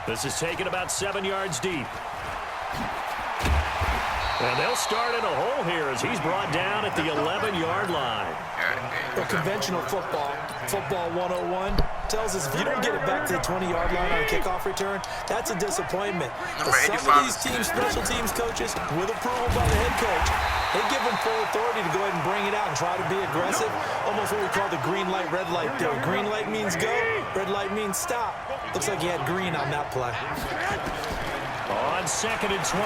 This is taken about 7 yards deep. And they'll start in a hole here as he's brought down at the 11-yard line. Well, conventional football 101, tells us if you don't get it back to the 20-yard line on kickoff return, that's a disappointment. But some of these teams, special teams coaches, with approval by the head coach, they give them full authority to go ahead and bring it out and try to be aggressive. Almost what we call the green light, red light theory. Green light means go, red light means stop. Looks like he had green on that play. On 2nd and 12,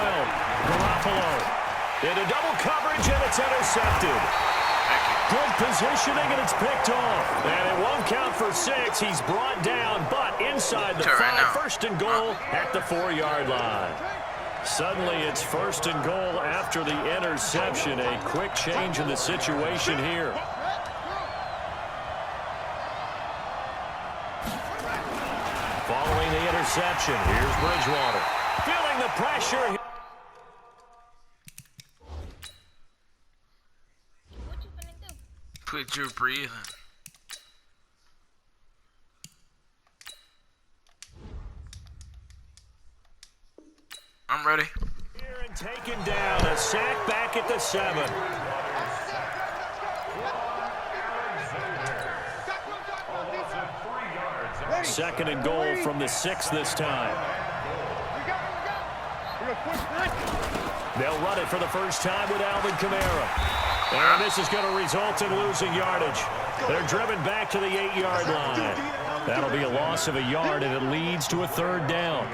Garoppolo into double coverage, and it's intercepted. Good positioning, and it's picked off. And it won't count for 6. He's brought down, but inside the 5, first and goal at the 4-yard line. Suddenly, it's first and goal after the interception. A quick change in the situation here. Following the interception, here's Bridgewater. Feeling the pressure. Put your breathing. I'm ready. Here and taken down. A sack back at the 7. Second and goal from the 6 this time. They'll run it for the first time with Alvin Kamara. And this is going to result in losing yardage. They're driven back to the 8-yard line. That'll be a loss of a yard, and it leads to a 3rd down.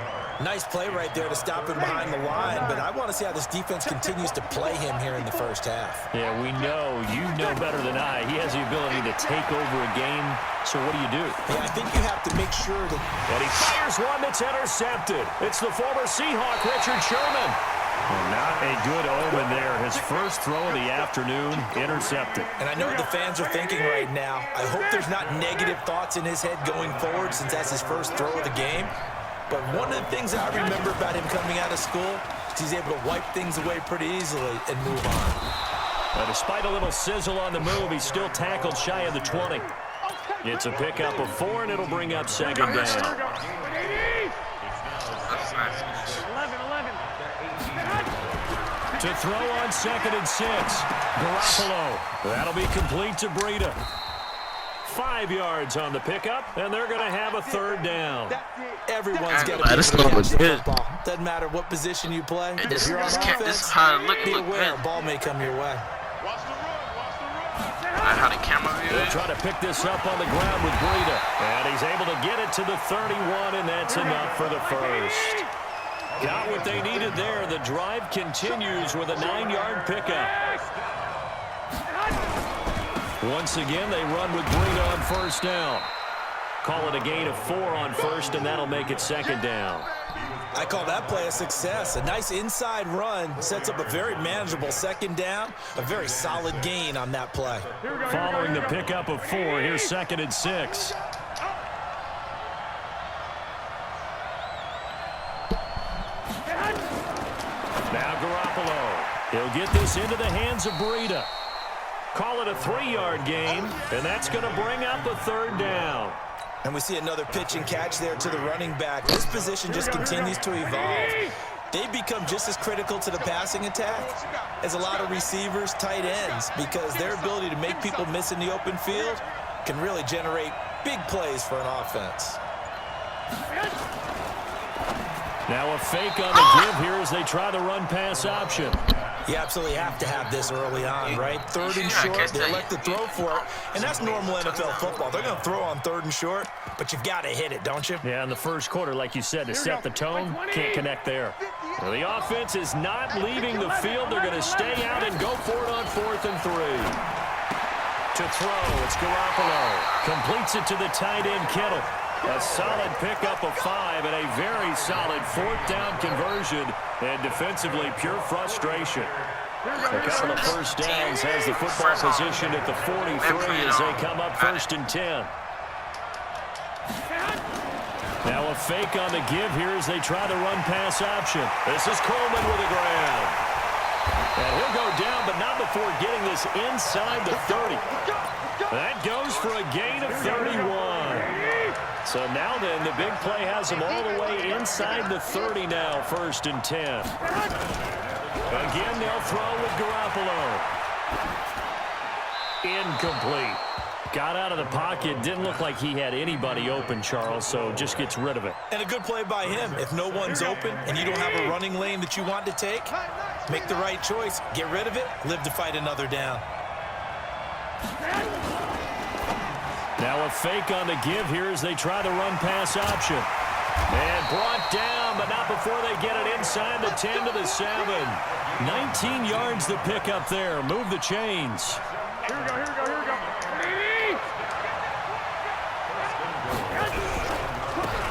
Nice play right there to stop him behind the line, but I want to see how this defense continues to play him here in the first half. Yeah, we know. You know better than I. He has the ability to take over a game, so what do you do? Yeah, I think you have to make sure that... And he fires one that's intercepted. It's the former Seahawk, Richard Sherman. Well, not a good omen there. His first throw of the afternoon, intercepted. And I know what the fans are thinking right now. I hope there's not negative thoughts in his head going forward since that's his first throw of the game. But one of the things that I remember about him coming out of school is he's able to wipe things away pretty easily and move on. But despite a little sizzle on the move, he's still tackled shy of the 20. It's a pickup of 4, and it'll bring up 2nd down. To throw on 2nd and 6. Garoppolo. That'll be complete to Breida. 5 yards on the pickup, and they're going to have a 3rd down. Everyone's got to be able to catch the football. Doesn't matter what position you play. If you're on offense, be aware a ball may come your way. How the camera view They'll try to pick this up on the ground with Breida. And he's able to get it to the 31, and that's enough for the first. Got what they needed there. The drive continues with a 9-yard pickup. Once again, they run with Breida on first down. Call it a gain of 4 on first, and that'll make it 2nd down. I call that play a success. A nice inside run sets up a very manageable 2nd down. A very solid gain on that play. Following the pickup of 4, here's 2nd and 6. Now Garoppolo. He'll get this into the hands of Breida. Call it a 3-yard gain, and that's going to bring up a 3rd down. And we see another pitch and catch there to the running back. This position just continues to evolve. They become just as critical to the passing attack as a lot of receivers, tight ends, because their ability to make people miss in the open field can really generate big plays for an offense. Now a fake on the give here as they try the run-pass option. You absolutely have to have this early on, right? 3rd and short, they elect to throw for it, and that's normal NFL football. They're going to throw on 3rd and short, but you've got to hit it, don't you? Yeah, in the first quarter, like you said, to set the tone, can't connect there. Well, the offense is not leaving the field. They're going to stay out and go for it on 4th and 3. To throw, it's Garoppolo. Completes it to the tight end, Kittle. A solid pickup of 5 and a very solid 4th down conversion, and defensively pure frustration. A couple of first downs has the football position at the 43 as they come up 1st and 10. Now a fake on the give here as they try the run-pass option. This is Coleman with the ground. And he'll go down, but not before getting this inside the 30. That goes for a gain of 31. So now then, the big play has them all the way inside the 30 now, 1st and 10. Again, they'll throw with Garoppolo. Incomplete. Got out of the pocket. Didn't look like he had anybody open, Charles, so just gets rid of it. And a good play by him. If no one's open and you don't have a running lane that you want to take, make the right choice. Get rid of it. Live to fight another down. Now a fake on the give here as they try the run-pass option. And brought down, but not before they get it inside the 10 to the 7. 19 yards to pick up there. Move the chains. Here we go, here we go, here we go.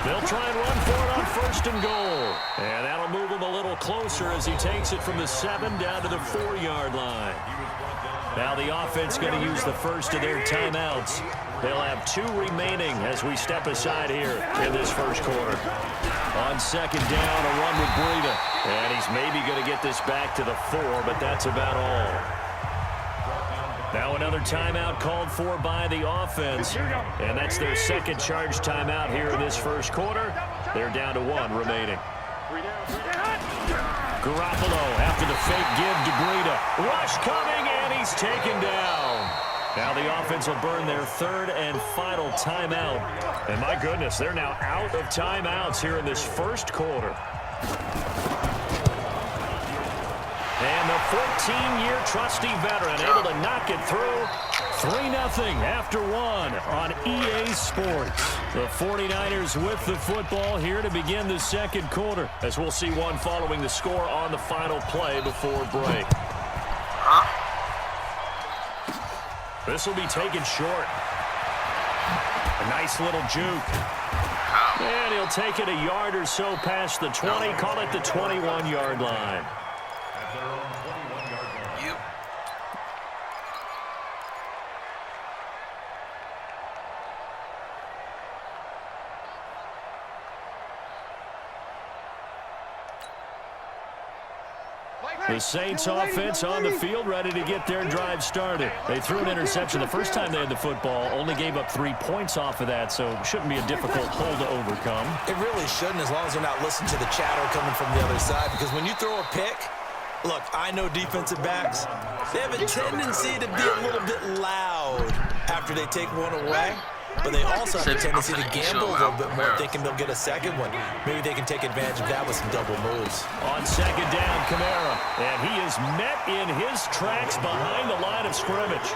They'll try and run for it on 1st and goal. And that'll move him a little closer as he takes it from the 7 down to the 4-yard line. Now the offense going to use the first of their timeouts. They'll have 2 remaining as we step aside here in this first quarter. On 2nd down, a run with Breida. And he's maybe going to get this back to the 4, but that's about all. Now another timeout called for by the offense. And that's their 2nd charge timeout here in this first quarter. They're down to 1 remaining. Garoppolo after the fake give to Breida. Rush coming, and he's taken down. Now the offense will burn their 3rd and final timeout. And my goodness, they're now out of timeouts here in this first quarter. And the 14-year trusty veteran able to knock it through. 3-0 after 1 on EA Sports. The 49ers with the football here to begin the second quarter, as we'll see one following the score on the final play before break. This will be taken short. A nice little juke. And he'll take it a yard or so past the 20, call it the 21-yard line. The Saints offense on the field, ready to get their drive started. They threw an interception the first time they had the football, only gave up 3 points off of that, so it shouldn't be a difficult hole to overcome. It really shouldn't, as long as you're not listening to the chatter coming from the other side, because when you throw a pick, look, I know defensive backs, they have a tendency to be a little bit loud after they take one away. But they also have a tendency to gamble a little bit more, thinking they'll get a second one. Maybe they can take advantage of that with some double moves. On 2nd down, Kamara. And he is met in his tracks behind the line of scrimmage.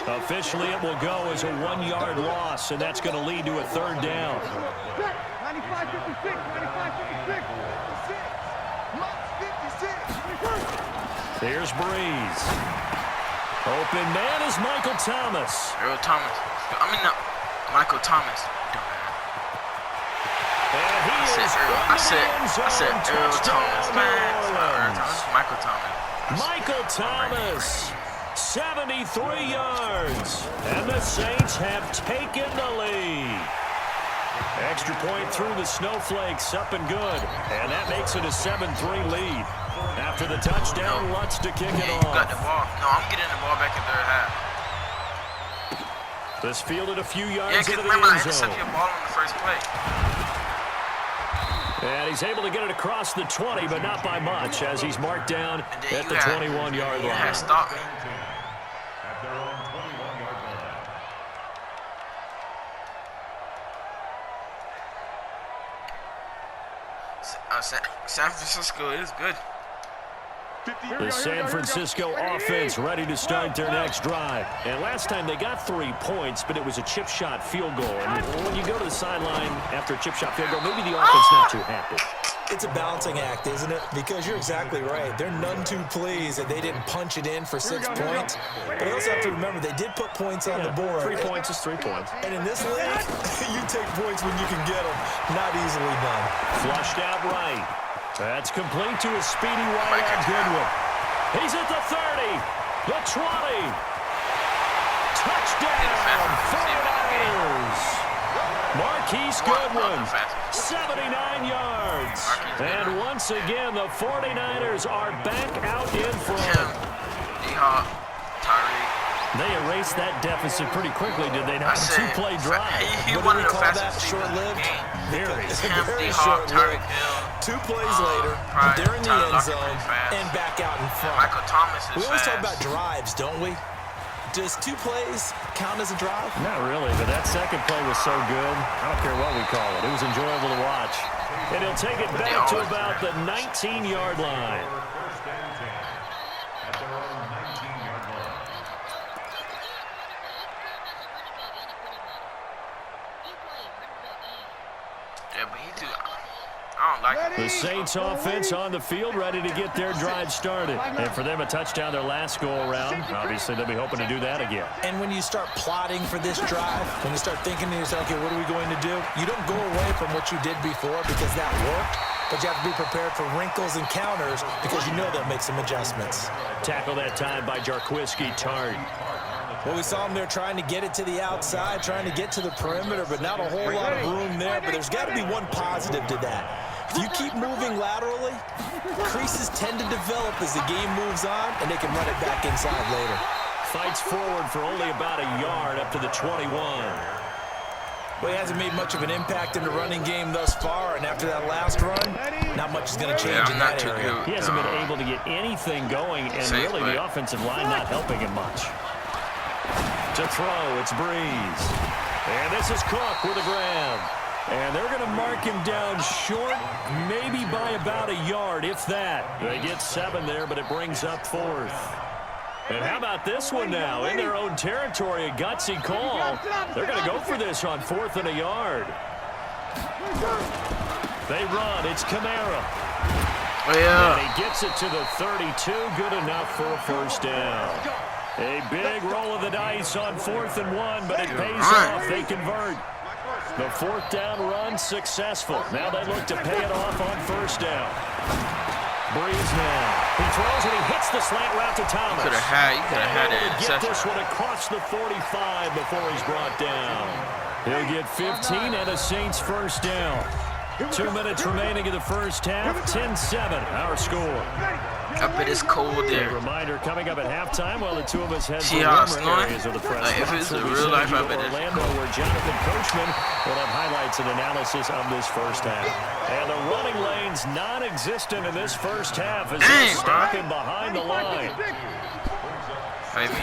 Officially, it will go as a 1-yard loss, and that's going to lead to a 3rd down. 95-56, 95-56. Here's Breeze. Open man is Michael Thomas. Michael Thomas. I said Earl Thomas, man. Michael Thomas. Michael Thomas, 73 yards. And the Saints have taken the lead. Extra point through the snowflakes, up and good. And that makes it a 7-3 lead. After the touchdown, Lutz to kick it off. You got the ball. No, I'm getting the ball back in 3rd half. This fielded a few yards into the remember, I end zone. intercepted your ball on the first play. And he's able to get it across the 20, but not by much, as he's marked down at the 21-yard line. You had stopped me. San Francisco is good. The San Francisco offense ready to start their next drive. And last time they got 3 points, but it was a chip shot field goal. And when you go to the sideline after a chip shot field goal, maybe the offense not too happy. It's a balancing act, isn't it? Because you're exactly right. They're none too pleased that they didn't punch it in for 6 points. But you also have to remember, they did put points on the board. 3 points is 3 points. And in this league, you take points when you can get them. Not easily done. Flushed out right. That's complete to a speedy wide out Goodwin. He's at the 30, the 20. Touchdown, 49ers. Marquise Goodwin, 79 yards. And once again, the 49ers are back out in front. D-Hop, Tyreek, They erased that deficit pretty quickly, did they not? I said, Two-play drive. He What do one we of the call that? fastest receivers in the Short-lived? game. Very. Empty Hawk, Tyreek Hill. 2 plays later, Pryor, they're in the Tyler end Lockett zone pretty fast. and back out in front. Michael Thomas is We always talk fast. about drives, don't we? Does 2 plays count as a drive? Not really, but that second play was so good. I don't care what we call it. It was enjoyable to watch. And he'll take it back to about the 19-yard line. Yeah, but he too. I don't like it. The Saints offense on the field, ready to get their drive started. And for them, a touchdown their last go-around. Obviously, they'll be hoping to do that again. And when you start plotting for this drive, when you start thinking to yourself, okay, what are we going to do? You don't go away from what you did before because that worked, but you have to be prepared for wrinkles and counters because you know they'll make some adjustments. Tackle that time by Jarquiski Tart. Well, we saw him there trying to get it to the outside, trying to get to the perimeter, but not a whole lot of room there. But there's got to be one positive to that. If you keep moving laterally, creases tend to develop as the game moves on, and they can run it back inside later. Fights forward for only about a yard up to the 21. Well, he hasn't made much of an impact in the running game thus far, and after that last run, not much is going to change in that area. He hasn't been able to get anything going, and really the offensive line not helping him much. To throw, it's Breeze. And this is Cook with a grab. And they're going to mark him down short, maybe by about a yard, if that. They get 7 there, but it brings up 4th. And how about this one now? In their own territory, a gutsy call. They're going to go for this on 4th and a yard. They run. It's Kamara. Oh, yeah. And he gets it to the 32. Good enough for a first down. A big roll of the dice on 4th and 1, but it pays off. They convert. The 4th down run successful. Now they look to pay it off on 1st down. Breeze now. He throws and he hits the slant route to Thomas. You could have had that Get interception. this one across the 45 before he's brought down. He'll get 15 and a Saints first down. 2 minutes remaining in the first half. 10-7, our score. I bet it's cold there. A reminder coming up at halftime while the two of us head to See how it's warmer snowing? areas of the press Like, if box. it's We'll in be real sending life, you I to bet it's Orlando, cold. where Jonathan Coachman will have highlights and analysis of this first half. And the running lane's non-existent in this first half as they stop him behind the line. Maybe.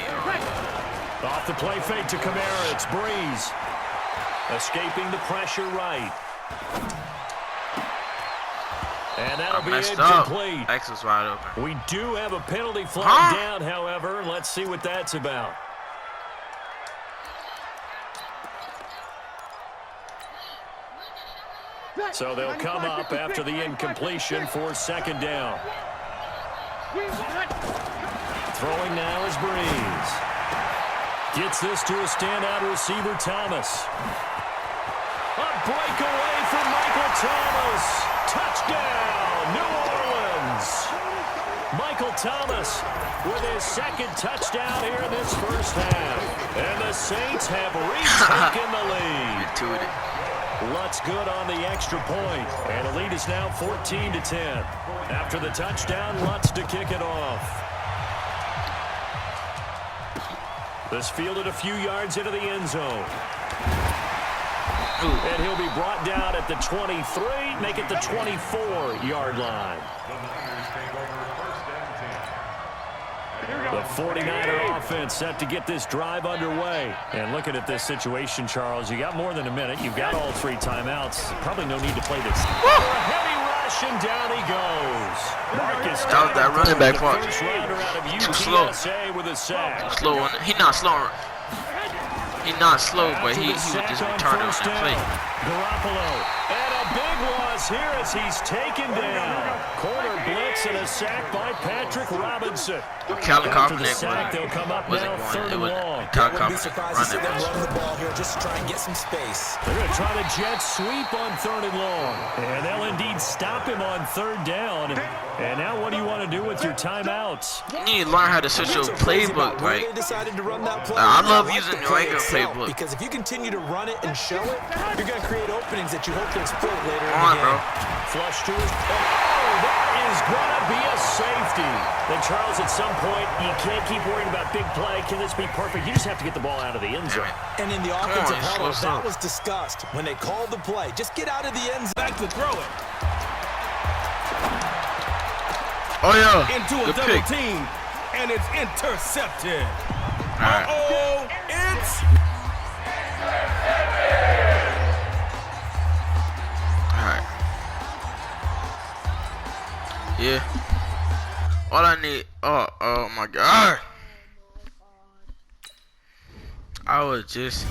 Off the play fake to Kamara, it's Breeze. Escaping the pressure right. And that'll I be messed up. incomplete. X was wide open. We do have a penalty flag down, however. Let's see what that's about. So they'll come up after the incompletion for 2nd down. Throwing now is Breeze. Gets this to a standout receiver, Thomas. A breakaway for Michael Thomas. Touchdown, New Orleans. Michael Thomas with his 2nd touchdown here in this first half. And the Saints have retaken the lead. Intuitive. Lutz good on the extra point, and the lead is now 14-10. After the touchdown, Lutz to kick it off. This fielded a few yards into the end zone. And he'll be brought down at the 23, make it the 24-yard line. The 49er offense set to get this drive underway. And looking at this situation, Charles, you got more than a minute. You've got all 3 timeouts. Probably no need to play this. For a heavy rush, and down he goes. Marcus That running back the part. first rounder out of Too slow. UTSA with a sack. Slow on it. He not slow. He not slow, but he was just retarded on the play. Garoppolo. And a big loss here as he's taken down. Corner blitz and a sack by Patrick Robinson. Calvin After the Kaepernick sack, they'll come up now 3rd and long. Calvin Wouldn't be Kaepernick surprised to see running them back. run the ball here just to try and get some space. They're going to try the jet sweep on 3rd and long. And they'll indeed stop him on 3rd down. And now what do you want to do with your timeouts? You need to learn how to switch your playbook. Where Like, they decided to run that play. I love like using the New play England itself, playbook. because if you continue to run it and show it, you're going to create openings that you hope to exploit later in come on, the bro. game. Flush to his... that is going to be a safety. Then, Charles, at some point, you can't keep worrying about big play. Can this be perfect? You just have to get the ball out of the end zone. And in the offensive huddle, that was discussed when they called the play. Just get out of the end zone. Back to throw it. Oh, yeah. Into a Good double pick. team. And it's intercepted. All right. Uh-oh. It's... Alright. Yeah. All I need. Oh my God. I was just.